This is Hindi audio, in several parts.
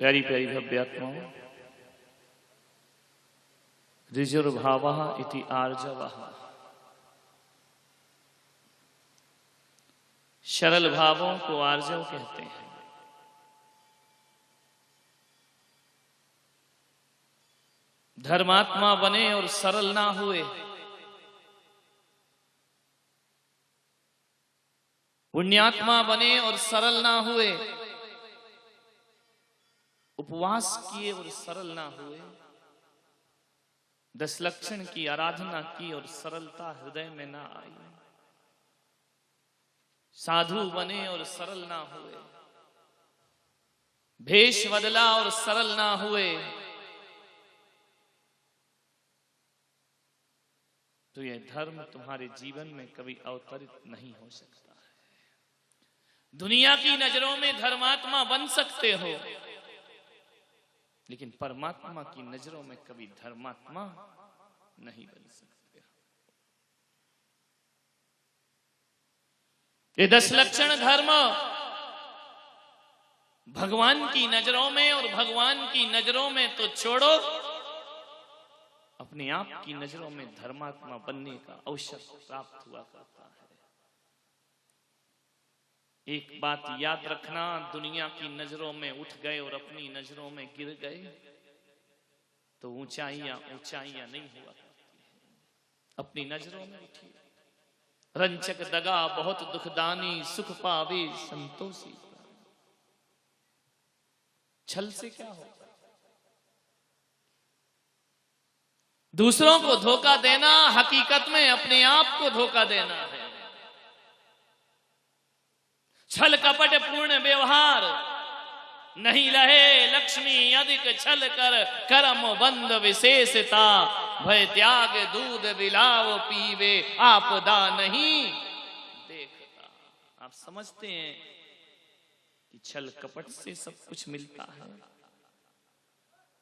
प्यारी प्यारी भव्यात्माओं, ऋजुर्भावः इति आर्जवः। सरल भावों को आर्जव कहते हैं। धर्मात्मा बने और सरल ना हुए, पुण्यात्मा बने और सरल ना हुए, उपवास किए और सरल ना हुए, 10 लक्षण की आराधना की और सरलता हृदय में ना आई, साधु बने और सरल ना हुए, भेष बदला और सरल ना हुए, तो यह धर्म तुम्हारे जीवन में कभी अवतरित नहीं हो सकता है। दुनिया की नजरों में धर्मात्मा बन सकते हो, लेकिन परमात्मा की नजरों में कभी धर्मात्मा नहीं बन सकते। ये 10 लक्षण धर्म भगवान की नजरों में और भगवान की नजरों में तो छोड़ो, अपने आप की नजरों में धर्मात्मा बनने का अवसर प्राप्त हुआ करता है। एक बात याद रखना, दुनिया की नजरों में उठ गए और अपनी नजरों में गिर गए तो ऊंचाइयां ऊंचाइयां नहीं हुआ करती। अपनी नजरों में उठिए। रंचक दगा बहुत दुखदानी, सुख पावे संतोषी। छल से क्या होगा? दूसरों को धोखा देना हकीकत में अपने आप को धोखा देना है। छल कपट पूर्ण व्यवहार नहीं लहे लक्ष्मी, अधिक छल कर कर्म बंध विशेषता। भय त्याग दूध बिलाव पीवे, आपदा नहीं देखता। आप समझते हैं कि छल कपट से सब कुछ मिलता है।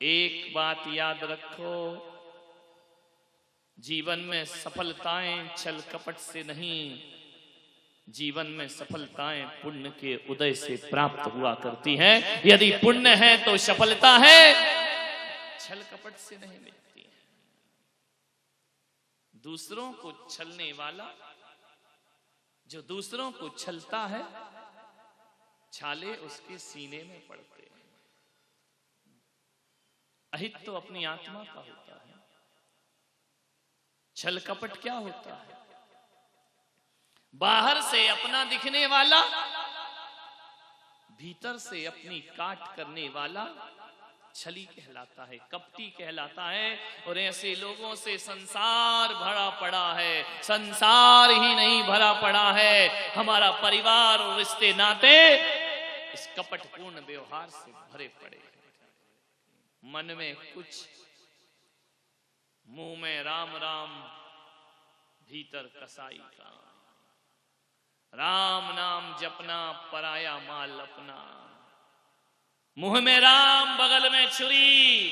एक बात याद रखो, जीवन में सफलताएं छल कपट से नहीं, जीवन में सफलताएं पुण्य के उदय से प्राप्त हुआ करती हैं। यदि पुण्य है तो सफलता है, छल कपट से नहीं मिलती है। दूसरों को छलने वाला, जो दूसरों को छलता है, छाले उसके सीने में पड़ते हैं। अहित तो अपनी आत्मा का होता है। छल कपट क्या होता है? बाहर से अपना दिखने वाला, भीतर से अपनी काट करने वाला छली कहलाता है, कपटी कहलाता है। और ऐसे लोगों से संसार भरा पड़ा है। संसार ही नहीं भरा पड़ा है, हमारा परिवार और रिश्ते नाते इस कपटपूर्ण व्यवहार से भरे पड़े हैं। मन में कुछ, मुंह में राम राम, भीतर कसाई का। राम नाम जपना, पराया माल अपना। मुंह में राम, बगल में छुरी,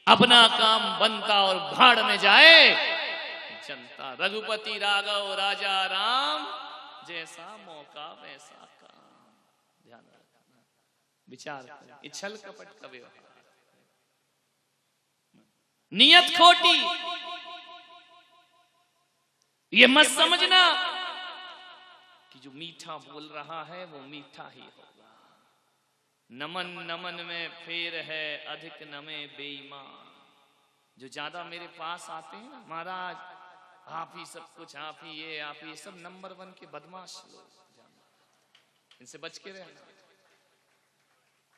अपना काम बनता और भाड़ में जाए जनता। रघुपति राघव राजा राम, जैसा मौका वैसा काम। ध्यान रखना, विचार करें। ये छल कपट का व्यवहार, नियत खोटी। ये मत समझना कि जो मीठा बोल रहा है वो मीठा ही होगा। नमन नमन में फेर है, अधिक नमे बेईमान। जो ज्यादा मेरे पास आते हैं ना, महाराज आप ही सब कुछ, आप ही ये, आप ही, सब नंबर 1 के बदमाश लोग। इनसे बच के रहना।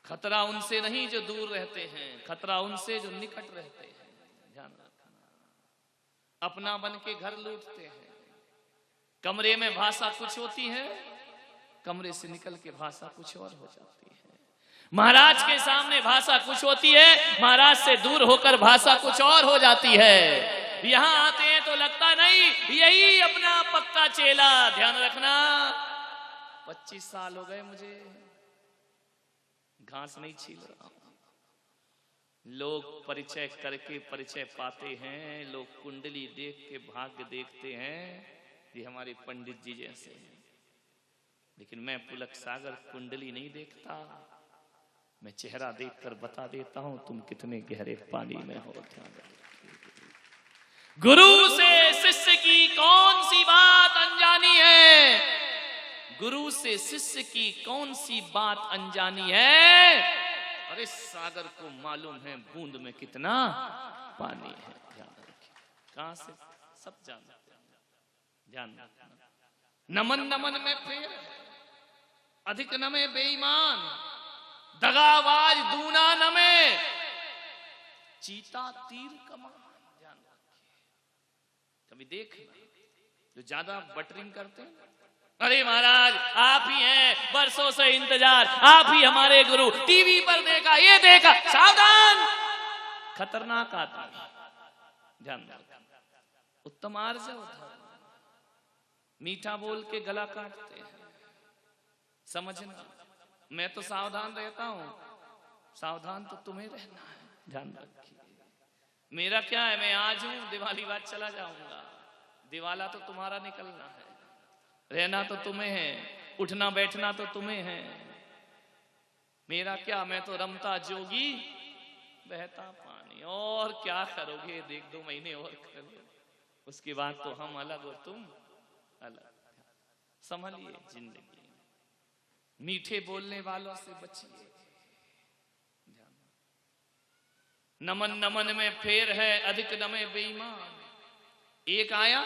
खतरा उनसे नहीं जो दूर रहते हैं, खतरा उनसे जो निकट रहते हैं। ध्यान रखना। अपना बन के घर लूटते हैं। कमरे में भाषा कुछ होती है, कमरे से निकल के भाषा कुछ और हो जाती है। महाराज के सामने भाषा कुछ होती है, महाराज से दूर होकर भाषा कुछ और हो जाती है। यहां आते हैं तो लगता नहीं यही अपना पक्का चेला। ध्यान रखना, 25 साल हो गए मुझे, घास नहीं छील रहा। लोग परिचय करके परिचय पाते हैं, लोग कुंडली देख के भाग्य देखते हैं। ये हमारे पंडित जी जैसे हैं, लेकिन मैं पुलक सागर कुंडली नहीं देखता, मैं चेहरा देखकर बता देता हूं तुम कितने गहरे पानी में हो। ध्यान रखिए। गुरु से शिष्य की कौन सी बात अनजानी है? गुरु से शिष्य की कौन सी बात अनजानी है? अरे सागर को मालूम है बूंद में कितना पानी है। ध्यान रखिए। कहां से सब जानते हैं। ध्यान रखना। नमन नमन में फेर, अधिक नमे बेईमान, दगाबाज दूना नमे, चीता तीर कमान। ध्यान रखिए। कभी देखना जो ज्यादा बटरिंग करते हैं, अरे महाराज आप ही हैं, बरसों से इंतजार, आप ही हमारे गुरु, टीवी पर देखा, ये देखा, सावधान, खतरनाक आदमी। ध्यान रखना। उत्तम आर्य होता, मीठा बोल के गला काटते हैं। समझना, मैं तो सावधान रहता हूं, सावधान तो तुम्हें रहना है। ध्यान रखिए। मेरा क्या है, मैं आज हूं, दिवाली बाद चला जाऊंगा। दिवाला तो तुम्हारा निकलना है, रहना तो तुम्हें है, उठना बैठना तो तुम्हें है। मेरा क्या, मैं तो रमता जोगी बहता पानी। और क्या करोगे, 1-2 महीने और कर लो, उसके बाद तो हम अलग और तुम अलग। संभलिए जिंदगी, मीठे बोलने वालों से बचिए। नमन नमन में फेर है, अधिक नमे बेईमान। एक आया,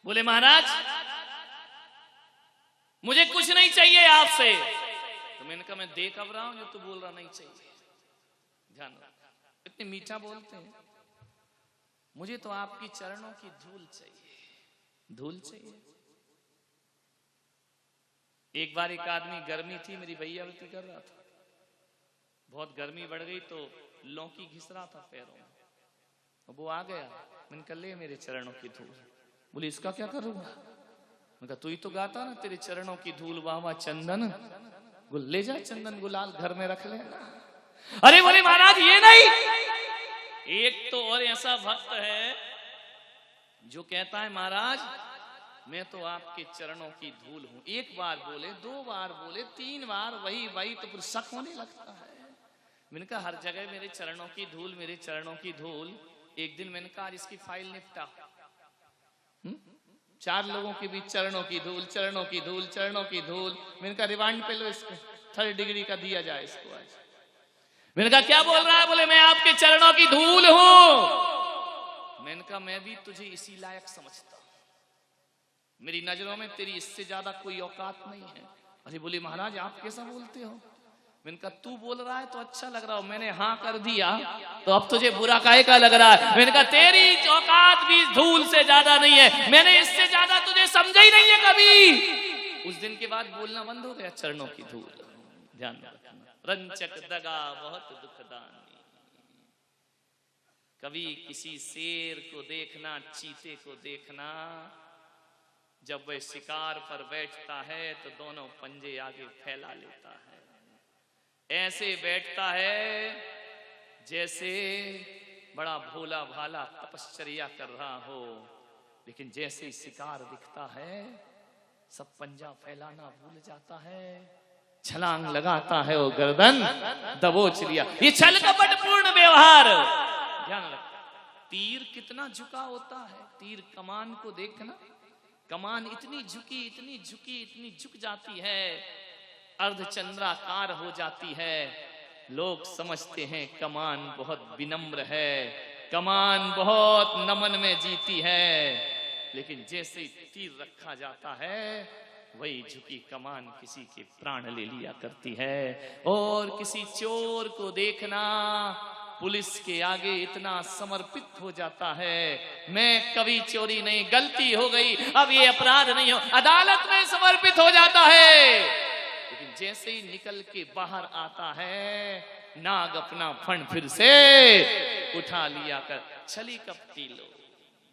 बोले महाराज मुझे कुछ नहीं चाहिए आपसे। तो मैंने कहा मैं देख अब रहा हूं जो तू बोल रहा नहीं चाहिए। ध्यान रखना, इतने मीठा बोलते हैं। मुझे तो आपकी चरणों की धूल चाहिए, धूल चाहिए। एक बार एक आदमी, गर्मी थी, मेरी भैयावती कर रहा था, बहुत गर्मी बढ़ गई तो लौकी घिस रहा था पैरों में, वो आ गया। मैंने कहा ले मेरे चरणों की धूल। बोले इसका क्या करूंगा? मैंने कहा तू ही तो गाता ना, तेरे चरणों की धूल वावा चंदन, ले जा चंदन गुलाल घर में रख ले। अरे बोले महाराज ये नहीं, एक तो और ऐसा भक्त है जो कहता है महाराज मैं तो आपके चरणों की धूल हूं। एक बार बोले, 2 बार बोले, 3 बार वही तो फिर शक होने लगता है। मैंने कहा हर जगह मेरे चरणों की धूल, मेरे चरणों की धूल। एक दिन मैंने कहा इसकी फाइल निपटा। 4 लोगों के बीच चरणों की धूल, चरणों की धूल, चरणों की धूल। मैंने कहा रिमांड पे लो इसको, 3rd डिग्री का दिया जाए इसको आज। मैंने कहा क्या बोल रहा है? बोले मैं आपके चरणों की धूल हूं। मैंने कहा मैं भी तुझे इसी लायक समझता हूं, मेरी नजरों में तेरी इससे ज्यादा कोई औकात नहीं है। अरे बोले महाराज आप कैसा बोलते हो? मैंने कहा तू बोल रहा है तो अच्छा लग रहा हो, मैंने हाँ कर दिया तो अब तुझे बुरा काहे का लग रहा है? मैंने कहा तेरी औकात भी धूल से ज्यादा नहीं है, मैंने इससे ज्यादा तुझे समझा ही नहीं है कभी। उस दिन के बाद बोलना बंद हो गया चरणों की धूल। ध्यान रखना, रंचक दगा बहुत दुखदानी। कभी किसी शेर को देखना, चीते को देखना, जब वह शिकार पर बैठता है तो दोनों पंजे आगे फैला लेता है। ऐसे बैठता है जैसे बड़ा भोला भाला तपश्चर्या कर रहा हो, लेकिन जैसे ही शिकार दिखता है सब पंजा फैलाना भूल जाता है, छलांग लगाता है, वो गर्दन दबोच लिया। ये छल कपटपूर्ण व्यवहार। ध्यान रखना, तीर कितना झुका होता है। तीर कमान को देखना, कमान इतनी झुकी, इतनी झुकी, इतनी झुक जाती है, अर्धचंद्राकार हो जाती है। लोग समझते हैं कमान बहुत विनम्र है, कमान बहुत नमन में जीती है, लेकिन जैसे ही तीर रखा जाता है वही झुकी कमान किसी के प्राण ले लिया करती है। और किसी चोर को देखना पुलिस के आगे इतना समर्पित हो जाता है, मैं कभी चोरी नहीं, गलती हो गई, अब ये अपराध नहीं हो, अदालत में समर्पित हो जाता है। लेकिन जैसे ही निकल के बाहर आता है नाग अपना फण फिर से उठा लिया कर छली कपटी लो।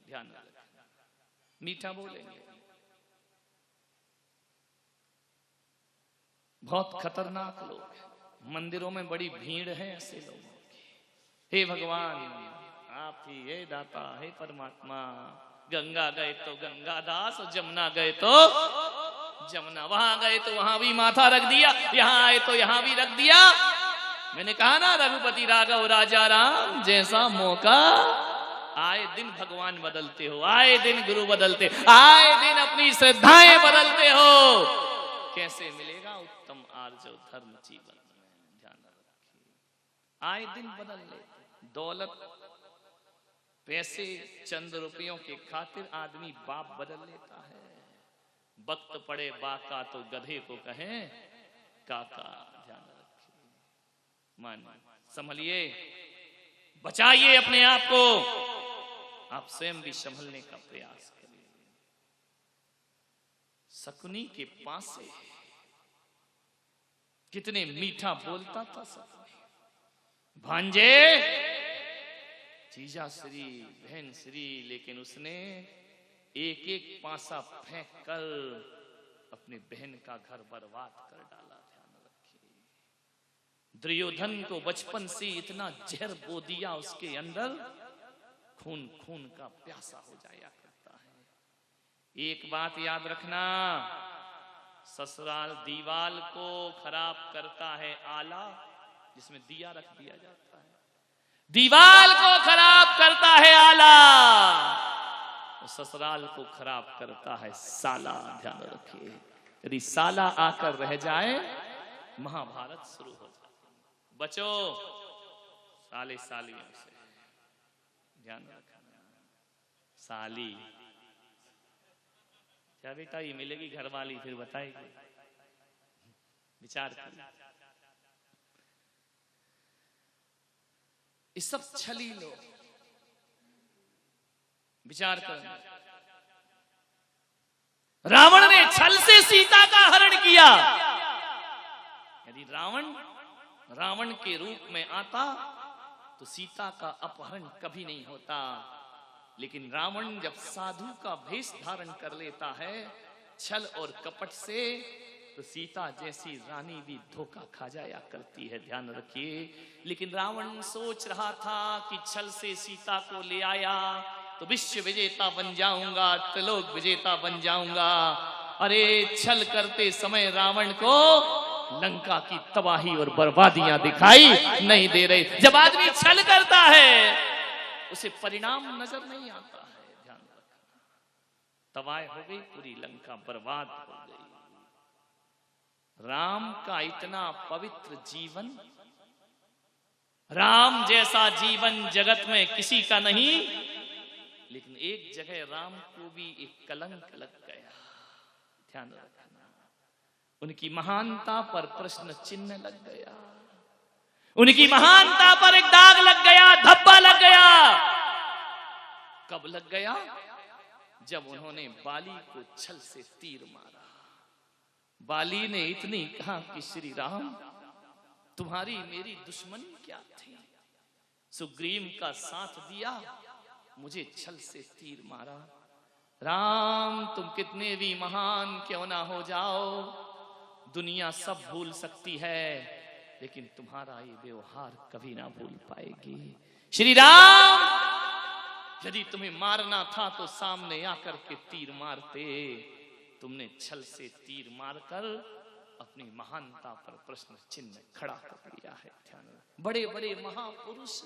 ध्यान रखना, मीठा बोलेंगे। बहुत खतरनाक लोग हैं, मंदिरों में बड़ी भीड़ है ऐसे लोगों की। हे भगवान आप ही हे दाता, हे परमात्मा, गंगा गए तो गंगा दास और जमुना गए तो जमुना। वहां गए तो वहां भी माथा रख दिया, यहां आए तो यहां भी रख दिया। मैंने कहा ना, रघुपति राघव राजा राम, जैसा मौका आए दिन भगवान बदलते हो, आए दिन गुरु बदलते, आए दिन अपनी श्रद्धाएं बदलते हो। कैसे मिलेगा उत्तम आर्जव धर्म जीवन में, ध्यान रखिए। आए दिन बदल लेते। दौलत, पैसे, चंद रुपयों के खातिर आदमी बाप बदल लेता है। वक्त पड़े बाका तो गधे को कहें काका। ध्यान रखिए, मानिए, संभलिए, बचाइए अपने आप को। आप स्वयं भी संभलने का प्रयास करिए। शकुनी के पास से कितने मीठा बोलता था शकुनी। भांजे, जीजा श्री, बहन श्री, लेकिन उसने एक एक पासा फेंक कर अपने बहन का घर बर्बाद कर डाला। ध्यान रखिए, दुर्योधन को बचपन से इतना जहर बो दिया उसके अंदर, खून खून का प्यासा हो जाया करता है। एक बात याद रखना, ससुराल दीवाल को खराब करता है आला, जिसमें दिया रख दिया जाता है। दीवाल को खराब करता है आला, ससुराल को खराब करता है साला। ध्यान रखिए, यदि साला आकर रह जाए, महाभारत शुरू हो जाए। बचो साले सालियों से, ध्यान रखना। साली क्या बेटा, ये मिलेगी घरवाली फिर बताएगी, विचार कर। ये सब छली लो, विचार कर। रावण ने छल से सीता का हरण किया। यदि रावण के रूप में आता तो सीता का अपहरण कभी नहीं होता। लेकिन रावण जब साधु का भेष धारण कर लेता है छल और कपट से, तो सीता जैसी रानी भी धोखा खा जाया करती है। ध्यान रखिए। लेकिन रावण सोच रहा था कि छल से सीता को ले आया तो विश्व विजेता बन जाऊंगा, त्रिलोक विजेता बन जाऊंगा। अरे छल करते समय रावण को लंका की तबाही और बर्बादियां दिखाई नहीं दे रही। जब आदमी छल करता है उसे परिणाम नजर नहीं आता है। ध्यान रखना, तबाही हो गई, पूरी लंका बर्बाद हो गई। राम का इतना पवित्र जीवन, राम जैसा जीवन जगत में किसी का नहीं, लेकिन एक जगह राम को भी एक कलंक लग गया। ध्यान रखना, उनकी महानता पर प्रश्न चिन्ह लग गया, उनकी महानता पर एक दाग लग गया, धब्बा लग गया। कब लग गया? जब उन्होंने बाली को छल से तीर मारा। बाली ने इतनी कहा कि श्री राम, तुम्हारी मेरी दुश्मनी क्या थी? सुग्रीव का साथ दिया, मुझे छल से तीर मारा। राम, तुम कितने भी महान क्यों ना हो जाओ, दुनिया सब भूल सकती है, लेकिन तुम्हारा ये व्यवहार कभी ना भूल पाएगी। श्री राम, यदि तुम्हें मारना था तो सामने आकर के तीर मारते। तुमने छल से तीर मारकर अपनी महानता पर प्रश्न चिन्ह खड़ा कर दिया है। ध्यान, बड़े बड़े महापुरुष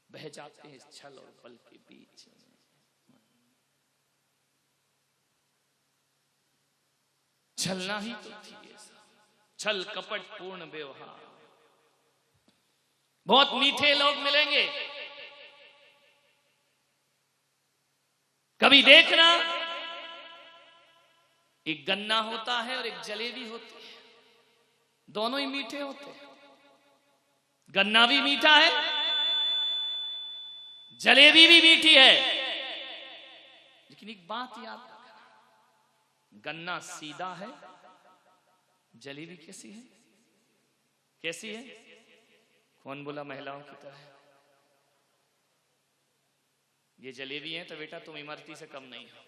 बह जाते हैं छल और बल के बीच। छलना ही तो थी ऐसा, छल कपट पूर्ण व्यवहार। बहुत मीठे लोग मिलेंगे, कभी देखना, एक गन्ना होता है और एक जलेबी होती है, दोनों ही मीठे होते हैं। गन्ना भी मीठा है, जलेबी भी मीठी है, लेकिन एक बात याद रखना, गन्ना सीधा है, जलेबी कैसी है? कैसी है? कौन बोला महिलाओं की तरह? ये जलेबी है तो बेटा तुम इमरती से कम नहीं हो।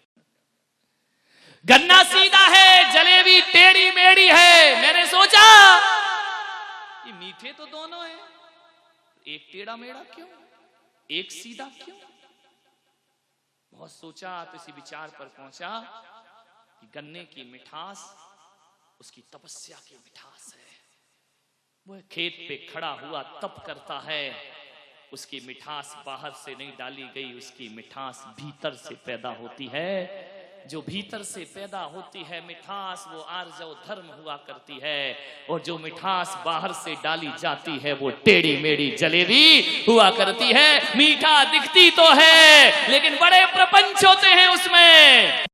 गन्ना सीधा है, जलेबी टेढ़ी मेढ़ी है। मैंने सोचा ये मीठे तो दोनों हैं, एक टेढ़ा मेढ़ा क्यों, एक सीधा क्यों? बहुत सोचा तो इसी विचार पर पहुंचा कि गन्ने की मिठास उसकी तपस्या की मिठास है। वो खेत पे खड़ा हुआ तप करता है, उसकी मिठास बाहर से नहीं डाली गई, उसकी मिठास भीतर से पैदा होती है। जो भीतर से पैदा होती है मिठास, वो आर्जव धर्म हुआ करती है। और जो मिठास बाहर से डाली जाती है वो टेढ़ी मेढ़ी जलेबी हुआ करती है। मीठा दिखती तो है लेकिन बड़े प्रपंच होते हैं उसमें।